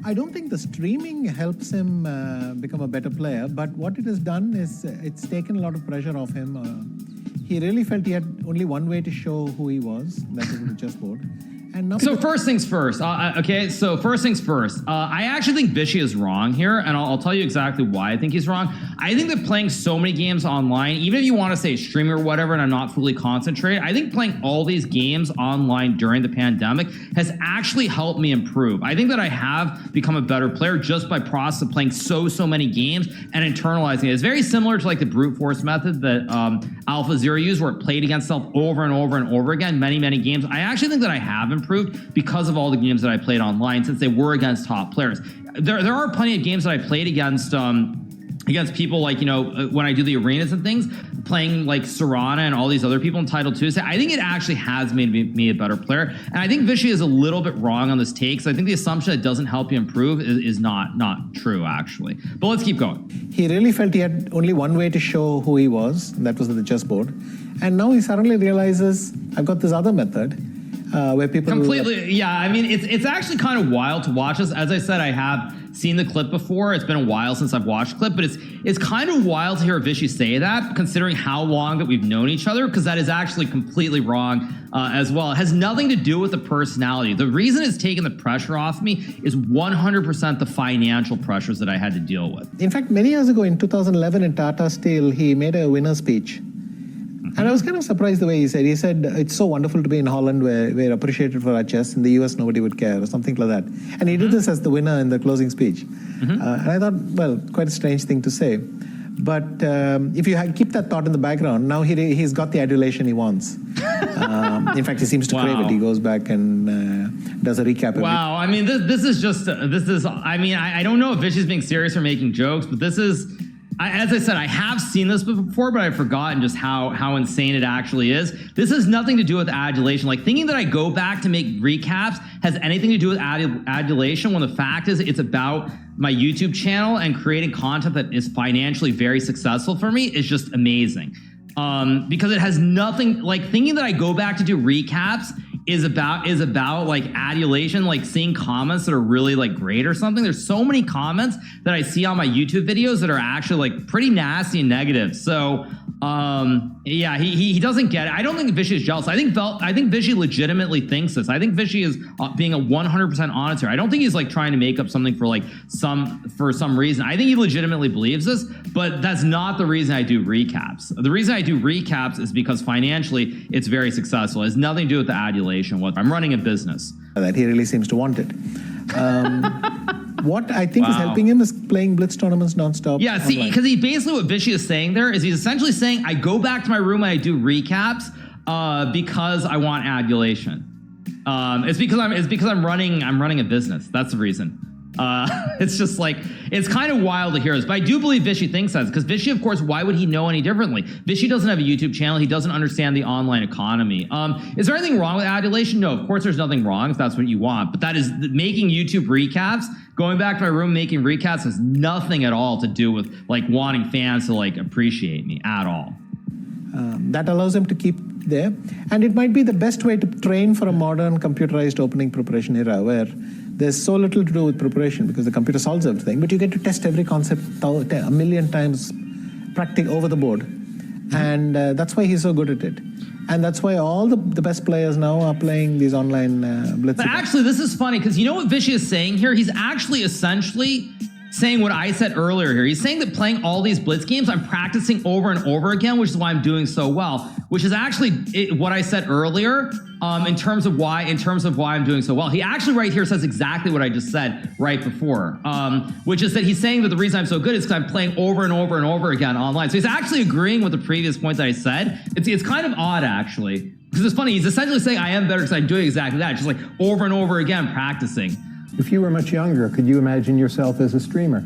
I don't think the streaming helps him become a better player, but what it has done is it's taken a lot of pressure off him. He really felt he had only one way to show who he was, that was the chessboard. And now so first things first, okay, so first things first, I actually think Vishy is wrong here, and I'll tell you exactly why I think he's wrong. I think that playing so many games online, even if you want to say streaming or whatever, and I'm not fully concentrated, I think playing all these games online during the pandemic has actually helped me improve. I think that I have become a better player just by process of playing so many games and internalizing it. It's very similar to like the brute force method that Alpha Zero used, where it played against itself over and over and over again, many games. I actually think that I have improved because of all the games that I played online, since they were against top players. There are plenty of games that I played against people like, you know, when I do the arenas and things, playing like Serana and all these other people in Title 2. So I think it actually has made me a better player. And I think Vishy is a little bit wrong on this take. So I think the assumption that it doesn't help you improve is not true, actually. But let's keep going. He really felt he had only one way to show who he was, and that was the chessboard. And now he suddenly realizes, I've got this other method. Where people completely, yeah. I mean, it's actually kind of wild to watch this. As I said, I have seen the clip before. It's been a while since I've watched the clip, but it's kind of wild to hear Vishy say that, considering how long that we've known each other, because that is actually completely wrong as well. It has nothing to do with the personality. The reason it's taken the pressure off me is 100% the financial pressures that I had to deal with. In fact, many years ago in 2011 in Tata Steel, he made a winner speech. And I was kind of surprised the way he said, it's so wonderful to be in Holland where we're appreciated for our chess. In the US, nobody would care, or something like that. And he did this as the winner in the closing speech. And I thought, well, quite a strange thing to say. But if you keep that thought in the background, now he's got the adulation he wants. In fact, he seems to crave it. He goes back and does a recap. Wow, I mean, I don't know if Vishy's being serious or making jokes, but this is... as I said, I have seen this before, but I've forgotten just how insane it actually is. This has nothing to do with adulation. Like, thinking that I go back to make recaps has anything to do with adulation, when the fact is it's about my YouTube channel and creating content that is financially very successful for me is just amazing. Because it has nothing, like, thinking that I go back to do recaps is about like adulation, like seeing comments that are really like great or something. There's so many comments that I see on my YouTube videos that are actually like pretty nasty and negative. So yeah, he doesn't get it. I don't think Vishy is jealous. I think Vishy legitimately thinks this. I think Vishy is being a 100% honest here. I don't think he's like trying to make up something for some reason. I think he legitimately believes this, but that's not the reason I do recaps. The reason I do recaps is because financially it's very successful. It has nothing to do with the adulation. I'm running a business. That he really seems to want it. What I think is helping him is playing blitz tournaments nonstop. Yeah, see, because basically what Vishy is saying there is he's essentially saying, I go back to my room and I do recaps because I want adulation. It's because I'm running a business. That's the reason. It's just like, it's kind of wild to hear this, but I do believe Vishy thinks that, because Vishy, of course, why would he know any differently? Vishy doesn't have a YouTube channel. He doesn't understand the online economy. Is there anything wrong with adulation? No, of course there's nothing wrong if that's what you want, but that is making YouTube recaps, going back to my room, making recaps has nothing at all to do with like wanting fans to like appreciate me at all. That allows him to keep there. And it might be the best way to train for a modern computerized opening preparation era, where there's so little to do with preparation because the computer solves everything, but you get to test every concept a million times over the board. And that's why he's so good at it. And that's why all the best players now are playing these online blitz. But actually, this is funny, because you know what Vishy is saying here? He's actually essentially saying what I said earlier here. He's saying that playing all these blitz games, I'm practicing over and over again, which is why I'm doing so well, which is actually what I said earlier in terms of why I'm doing so well. He actually right here says exactly what I just said right before, which is that he's saying that the reason I'm so good is because I'm playing over and over and over again online. So he's actually agreeing with the previous point that I said. It's kind of odd, actually, because it's funny. He's essentially saying I am better because I'm doing exactly that, just like over and over again practicing. If you were much younger, could you imagine yourself as a streamer?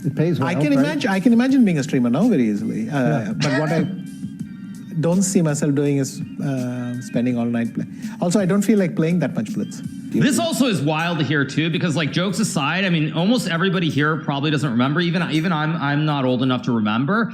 It pays well. I can imagine being a streamer now very easily. But what I don't see myself doing is spending all night playing. Also, I don't feel like playing that much blitz. This also is wild to hear too, because like, jokes aside, I mean, almost everybody here probably doesn't remember. Even I'm not old enough to remember.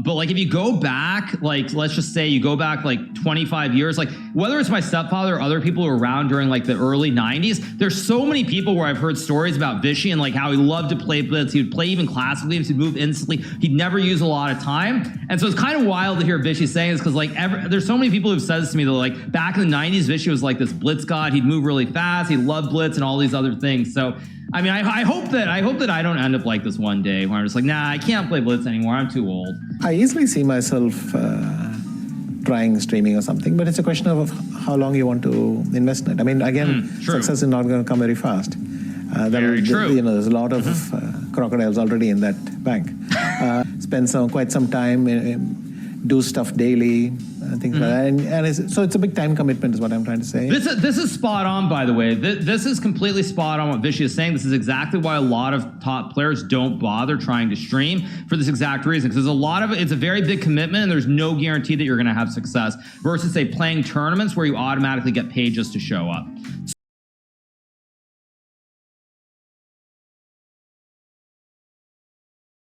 But like if you go back, like let's just say you go back like 25 years, like whether it's my stepfather or other people who were around during like the early 90s, there's so many people where I've heard stories about Vishy and like how he loved to play blitz. He would play even classically, he'd move instantly. He'd never use a lot of time. And so it's kind of wild to hear Vishy saying this because like there's so many people who've said this to me that like back in the 90s, Vishy was like this blitz god. He'd move really fast. He loved blitz and all these other things. So I mean, I hope that I don't end up like this one day where I'm just like, nah, I can't play blitz anymore. I'm too old. I easily see myself trying streaming or something, but it's a question of how long you want to invest in it. I mean, again, success is not going to come very fast. Very true. You know, there's a lot of crocodiles already in that bank. Spend quite some time, do stuff daily, things like that. And so it's a big time commitment is what I'm trying to say. This is spot on, by the way. This is completely spot on what Vishy is saying. This is exactly why a lot of top players don't bother trying to stream for this exact reason. Because there's a lot of it, it's a very big commitment and there's no guarantee that you're going to have success versus say playing tournaments where you automatically get paid just to show up.